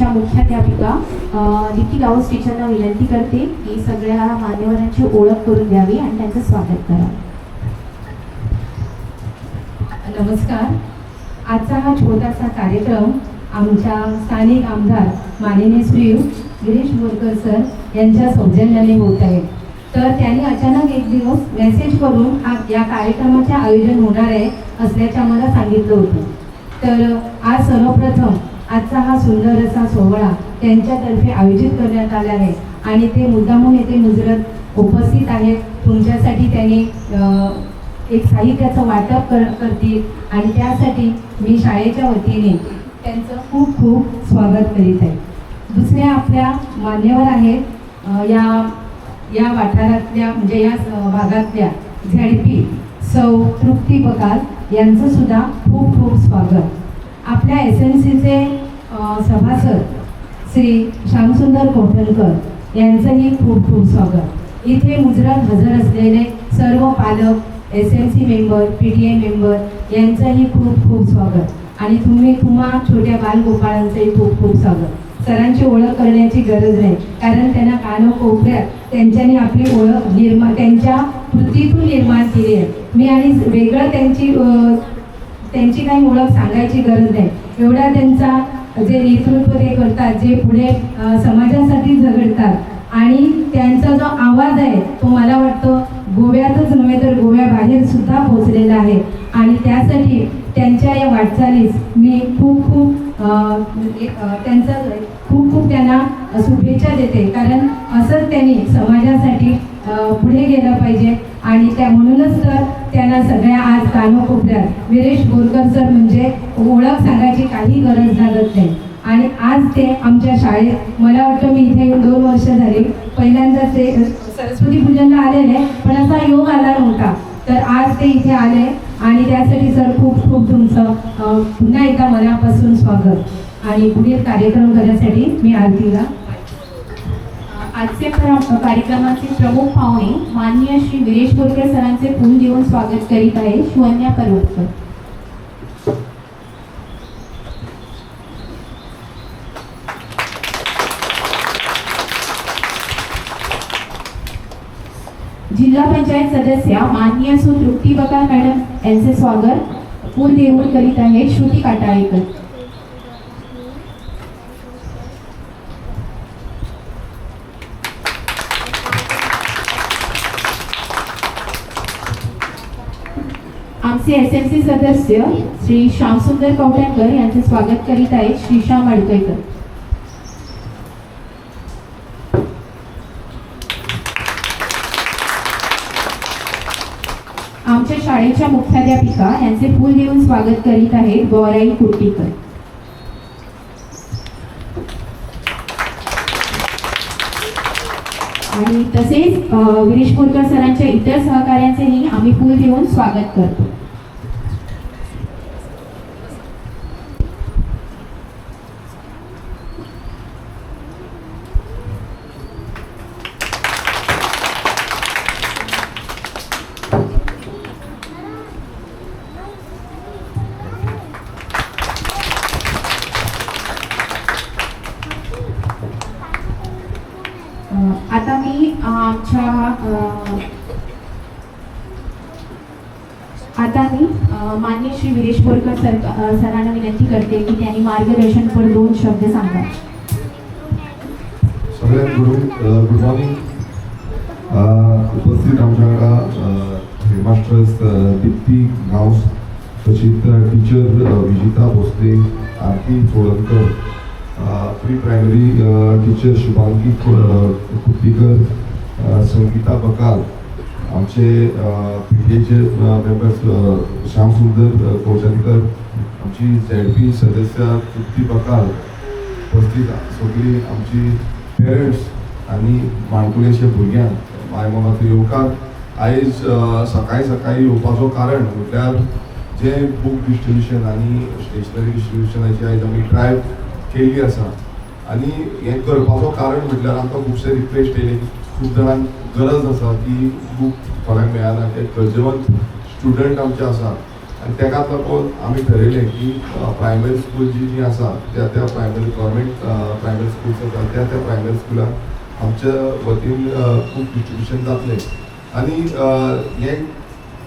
शाळेच्या मुख्याध्यापिका निकी गावस टीचरना विनंती करते की सगळ्या मान्यवरांची ओळख करून द्यावी आणि त्यांचं स्वागत करावं. नमस्कार. आजचा हा छोटासा कार्यक्रम आमच्या स्थानिक आमदार माननीय श्री गिरीश बोरकर सर यांच्या सौजन्याने होत आहे. तर त्यांनी अचानक एक दिवस मेसेज करून या कार्यक्रमाचे आयोजन होणार आहे असल्याचे आम्हाला सांगितलं होतं. तर आज सर्वप्रथम आजचा हा सुंदर असा सोहळा त्यांच्यातर्फे आयोजित करण्यात आला आहे आणि ते मुद्दामून येथे मुजरत उपस्थित आहेत. तुमच्यासाठी त्यांनी एक साहित्याचं वाटप करतील आणि त्यासाठी मी शाळेच्या वतीने त्यांचं खूप खूप स्वागत करीत आहे. दुसऱ्या आपल्या मान्यवर आहेत या वाठारातल्या म्हणजे या भागातल्या झेडपी सौ तृप्ती बकाल यांचं सुद्धा खूप खूप स्वागत. आपल्या SMCचे सभासद श्री श्यामसुंदर कोठणकर यांचंही खूप खूप स्वागत. इथे मुजरत हजर असलेले सर्व पालक, SMC मेंबर, PTA मेंबर यांचंही खूप खूप स्वागत आणि तुम्हा छोट्या बालगोपाळांचंही खूप खूप स्वागत. सरांची ओळख करण्याची गरज नाही कारण त्यांना कानोकोपऱ्यात त्यांच्यानी आपली ओळख त्यांच्या कृतीतून निर्माण केली आहे. मी आणि वेगळं त्यांची काही ओळख सांगायची गरज नाही. एवढा त्यांचा जे नेतृत्व ते करतात, जे पुढे समाजासाठी झगडतात आणि त्यांचा जो आवाज आहे तो मला वाटतं गोव्यातच नव्हे तर गोव्याबाहेर सुद्धा पोहोचलेला आहे आणि त्यासाठी त्यांच्या या वाटचालीस मी खूप त्यांना शुभेच्छा देते. कारण असंच त्यांनी समाजासाठी पुढे गेलं पाहिजे आणि म्हणूनच तर त्यांना सगळ्या आज कानोकोपऱ्यात गिरीश बोरकर सर म्हणजे ओळख सांगायची काही गरज लागत नाही. आणि आज ते आमच्या शाळेत मला वाटतं मी इथे येऊन 2 वर्ष झाली. पहिल्यांदा ते सरस्वती पूजनला आलेले पण असा योग आला नव्हता. तर आज ते इथे आले आणि त्यासाठी सर खूप खूप तुमचं पुन्हा एकदा मनापासून स्वागत आणि पुढील कार्यक्रम करण्यासाठी मी आरतीला. आजच्या कार्यक्रमाचे प्रमुख पाहुणे माननीय श्री गिरीश बोरकर सरांचे फूल देऊन स्वागत करीत आहे शिवन्या परवटकर. जिल्हा पंचायत सदस्य माननीय सु तृप्ती बकाल मॅडम यांचे स्वागत फूल देऊन करीत आहे श्रुती काटाळेकर. आमचे SMC सदस्य श्री श्यामसुंदर कवठणकर यांचे स्वागत करीत आहेत श्रीशा मडकईकर. आमच्या शाळेच्या मुख्याध्यापिका यांचे फूल देऊन स्वागत करीत आहेत गौराई कुर्टीकर. आणि तसेच गिरीश बोरकर सरांच्या इतर सहकाऱ्यांचेही आम्ही फूल देऊन स्वागत करतो. आता मी माननीय श्री गिरीश बोरकर सरांना विनंती करते की त्यांनी मार्गदर्शनपर 2 शब्द सांगा. सगळ्यांना गुड मॉर्निंग. उपस्थित आमच्या हेडमास्टर्स दीप्ती गावस, तशीच teacher Vijita Bhosale, Aarti Cholankar, pre primary teacher Shubhangi Kuttikar, Sangeeta Bakal, आमचे PTAचे मेंबर्स श्यामसुंदर कोळणकर, आमची ZP सदस्य तृप्ती बकाल, उपस्थित सगळी आमची पेरेंट्स आणि माणकुलेचे भुरग्यांक माय मोगाचो येवकार. आयज सकाळी येवपाचो कारण म्हटल्यार जे बूक डिस्ट्रिब्युशन आणि स्टेशनरी डिस्ट्रिब्युशनाची आयज आमी ड्रायव केल्ली आसा आणि हें करपाचो कारण म्हटल्यार आमकां खुबशे रिक्वेस्ट येयले की खूब जाणांक गरज आसा की बूक थोड्यांक मेळना. ते गरजेवंत स्टुडंट आमचे आसा आनी तेका लागून आमी ठरयलें की प्रायमरी स्कूल जी आसा त्या प्रायमरी गव्हर्मेंट प्रायमरी स्कूल्स आसा त्या प्रायमरी स्कुलाक आमच्या वतीन खूब डिस्ट्रिब्युशन जातलें आनी हें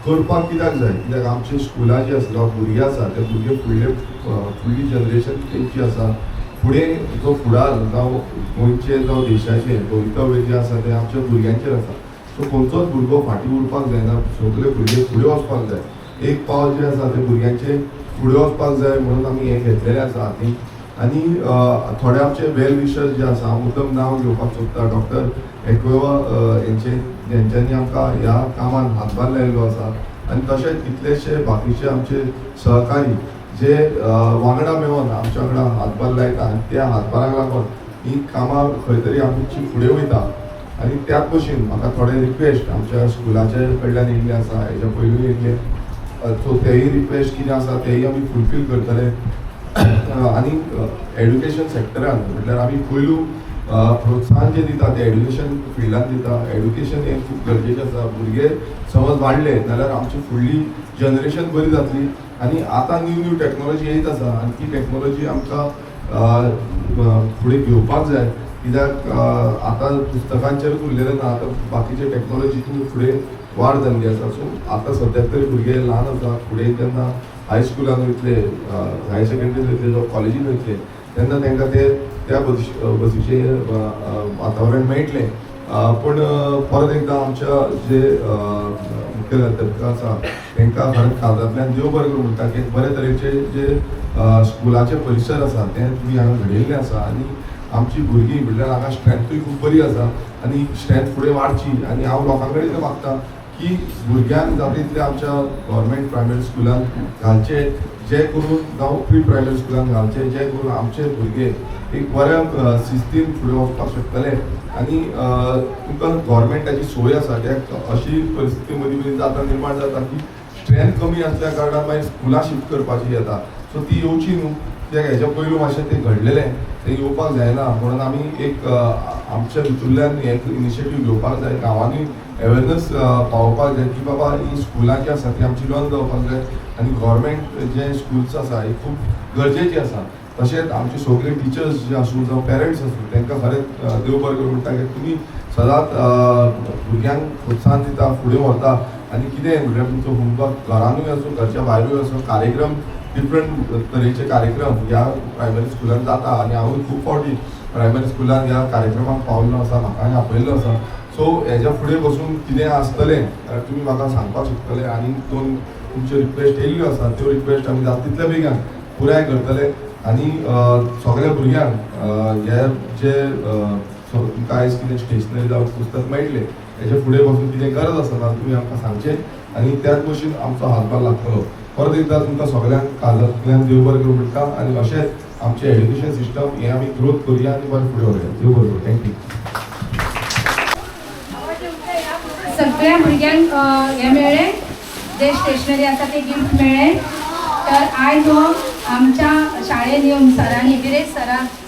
करपाक कित्याक जाय कित्याक आमचे स्कुलां जी आसा भुरगे आसा ते भुरगे फुडली जनरेशन तेंची आसा फुडें जो फुडार जावं गोंयचे जावं देशाचें भवितव्य जें आसा तें आमच्या भुरग्यांचेर आसा सो खंयचोच भुरगो फाटीं उरपाक जायना सगळे भुरगे फुडें वचपाक जाय एक पावल जें आसा तें भुरग्यांचें फुडें वचपाक जाय म्हणून आमी हें घेतलेलें आसा हातीन आनी थोडे आमचे वेल विशर्स जे आसा हांव मुद्दम नांव घेवपाक सोदता डॉक्टर एक्वेवा हेंच्यांनी आमकां ह्या कामान हातभार लायिल्लो आसा आनी तशेंच कितलेशे बाकीचे आमचे सहकारी जे वांगडा मेळून आमच्या वांगडा हातभार लायता आनी त्या हातभाराक लागून ही कामां खंय तरी आमची फुडें वयता आनी त्याच भशेन म्हाका थोडे रिक्वेस्ट आमच्या स्कुलाचे कडल्यान येयल्ले आसा हेच्या पयलीं येयल्ले सो तेय रिक्वेस्ट कितें आसा तेय आमी फुलफील करतले आनी एड्युकेशन सॅक्टरान म्हटल्यार आमी पयलू प्रोत्साहन जें दिता तें एड्युकेशन फिल्डान दिता एड्युकेशन हें खूब गरजेचें आसा भुरगे समज वाडले जाल्यार आमची फुडली जनरेशन बरी जातली आनी आतां न्यू टॅक्नोलॉजी येयत आसा आनी ती टॅक्नोलॉजी आमकां फुडें घेवपाक जाय कित्याक आतां पुस्तकांचेरूच उरलेलें ना आतां बाकीचे टॅक्नोलॉजीतून फुडें वाड जाल्ली आसा सो आतां सद्याक तरी भुरगे ल्हान आसा फुडें जेन्ना हाय स्कुलान वयतले हायर सेकंडरीन वयतले जावं कॉलेजीन वयतले तेन्ना तांकां त्या बसीचें वातावरण मेळटलें पूण परत एकदां आमच्या जे मुख्याध्यापक आसा तांकां खरेंच काळजांतल्यान देव बरें करूं म्हणटा की बरे तरेचे जे स्कुलाचे परिसर आसा ते तुमी हांगा घडयल्ले आसा आनी आमची भुरगीं म्हणल्यार हांगा स्ट्रेंथूय खूब बरी आसा आनी स्ट्रेंथ फुडें वाडची आनी हांव लोकां कडेन मागता की भुरग्यांक जाता तितले आमच्या गव्हर्मेंट प्रायमरी स्कुलान घालचे जे करून जावं प्री प्रायमरी स्कुलान घालचे जे करून आमचे भुरगे एक बऱ्या शिस्तीन फुडें वचपाक शकतले आनी तुमकां गव्हर्मेंटाची सोय आसा त्या अशी परिस्थिती मदीं जाता निर्माण जाता की स्ट्रेंथ कमी आसल्या कारणान मागीर स्कुलां शिफ्ट करपाची येता सो ती येवची न्हू कित्याक हेच्या पयलू मातशें तें घडलेलें तें येवपाक जायना म्हणून आमी एक आमच्या भितरल्यान एक इनिशिएटीव घेवपाक जाय गांवांनी अवेरनस पावोवपाक जाय की बाबा ही स्कुलां जी आसा ती आमची रन जावपाक जाय आनी गव्हर्मेंट जे स्कुल्स आसा ही खूब गरजेची आसा तशेंच आमचे सगळे टिचर्स जे आसूं जावं पेरंट्स आसूं तांकां खरेंच देव बरें करूं म्हणटा की तुमी सदांच भुरग्यांक प्रोत्साहन दिता फुडें व्हरता आनी कितें म्हणल्यार तुमचो होमवर्क घरानूय आसूं घरच्या भायरूय आसूं कार्यक्रम डिफरंट तरेचे कार्यक्रम ह्या प्रायमरी स्कुलान जाता आनी हांवूय खूब फावटी प्रायमरी स्कुलान ह्या कार्यक्रमाक पावल्लो आसा म्हाका आपयल्लो आसा सो हेच्या फुडें बसून कितें आसतलें जाल्यार तुमी म्हाका सांगपाक शकतले आनी दोन तुमच्यो रिक्वेस्ट येयल्ल्यो आसा त्यो रिक्वेस्ट आमी जाता तितले बेगीन पुराय करतले आनी सगळ्या भुरग्यांक हे जे तुमकां आयज कितें स्टेशनरी जावं पुस्तक मेळटलें हेचे फुडें बसून कितें गरज आसता तुमी आमकां सांगचें आनी त्याच भशेन आमचो हातभार लागतलो परत एकदां तुमकां सगळ्यांक काळजांतल्यान देव बरें करूं म्हणटा आनी अशेंच आमचें एड्युकेशन सिस्टम हें आमी ग्रोथ करुया आनी बरें फुडें व्हरुया देव बरें करूं थँक्यू सगळ्या भुरग्यांक हे मेळ्ळें जे स्टेशनरी आसा ते गिफ्ट मेळ्ळें तर आयज हो आमच्या शाळेन येवन सरांनी विरेश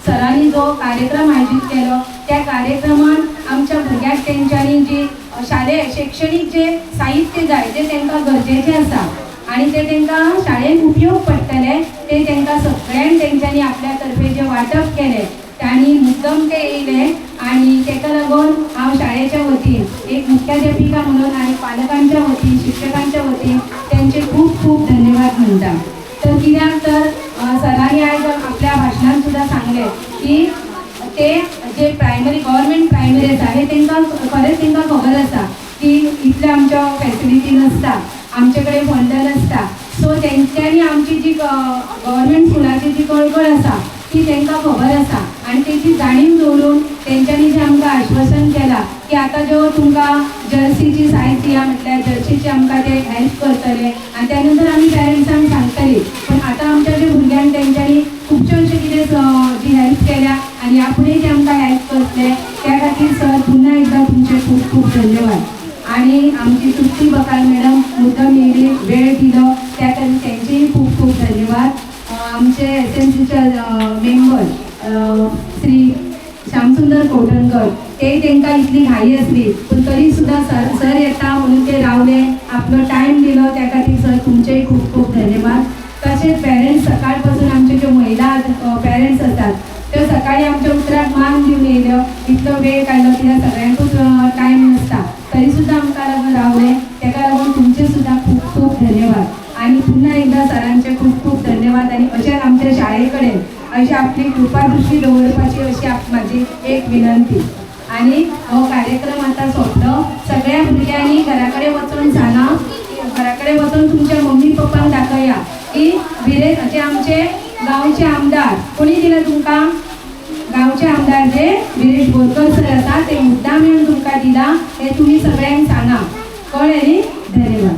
सरांनी जो कार्यक्रम आयोजीत केलो त्या कार्यक्रमान आमच्या भुरग्यांक तेंच्यांनी जी शालेय शैक्षणिक जे साहित्य जाय जे तांकां गरजेचें आसा आनी ते तांकां शाळेन उपयोग पडटले ते तांकां सगळ्यांक तेंच्यांनी आपल्या तर्फे जे वांटप केलें त्यांनी मुद्दम ते येयले आणि ताका लागून हांव शाळेच्या वतीन एक मुख्याध्यापिका म्हणून आणि पालकांच्या वतीन शिक्षकांच्या वतीन त्यांचे खूप खूप धन्यवाद म्हणटा तर कित्याक तर सरांनी आयज आपल्या भाशणांत सुद्दां सांगलें की ते जे प्रायमरी गव्हर्मेंट प्रायमरी आसा हे तांकां खरेंच तांकां खबर आसा की इतले आमच्या फॅसिलिटी नसता आमचे कडेन फंड नसता सो तेंच्यांनी आमची जी गव्हर्मेंट स्कुलाची जी कळकळ आसा ती तांकां खबर आसा आनी तेची जाणीव दवरून तेंच्यांनी जे आमकां आश्वासन केलां की आतां जो तुमकां जर्सीची सायज दिया म्हटल्यार जर्सीची आमकां ते हेल्प करतले आनी त्या नंतर आमी पेरंट्सांक सांगतली पण आतां आमच्या जे भुरग्यांक तेंच्यांनी खुबशे अशें कितें जी हेल्प केल्या आनी ह्या फुडें जे आमकां हेल्प करतले त्या खातीर सर पुन्हा एकदां तुमचे खूब खूब धन्यवाद आणि आमची तृप्ती बकाल मॅडम मुद्दम येयली वेळ दिलो त्या खातीर तेंचेय खूब खूब धन्यवाद आमचे SNCचे मेंबर श्री श्यामसुंदर कोटणकर ते तांकां इतली घाई असली पण तरी सुद्धा सर येता म्हणून ते रावले, आपलो टायम दिलो, त्या खातीर सर तुमचेही खूप खूप धन्यवाद. तसेच पेरेंट्स सकाळपासून आमचे ज्यो महिला पेरेंट्स असतात त्यो सकाळी आमच्या उतराक मान दिवन येयल्यो, इतलो वेळ काडलो कित्याक सगळ्यांकूच टायम नसता तरी सुद्धा आमकां लागून रावले, ताका लागून तुमचे सुद्धा खूप खूप धन्यवाद. आणि पुन्हा एकदा सरांचे खूप खूप धन्यवाद. आणि अशेंच आमच्या शाळे कडेन अशी आपली कृपादृष्टी दवरपाची अशी माझी एक विनंती. आणि हो कार्यक्रम आता सोंपलो, सगळ्या भुरग्यांनी घरा कडेन वचून सांगा, घरा कडेन वचून तुमच्या मम्मी पप्पांक दाखया की जे आमचे गांवचे आमदार कोणी दिलं तुमकां, गांवचे आमदार जे विरेश बोरकर सर आसा ते मुद्दाम येवन तुमकां दिला, हे तुम्ही सगळ्यांक सांगा. कळ्ळें न्ही? धन्यवाद.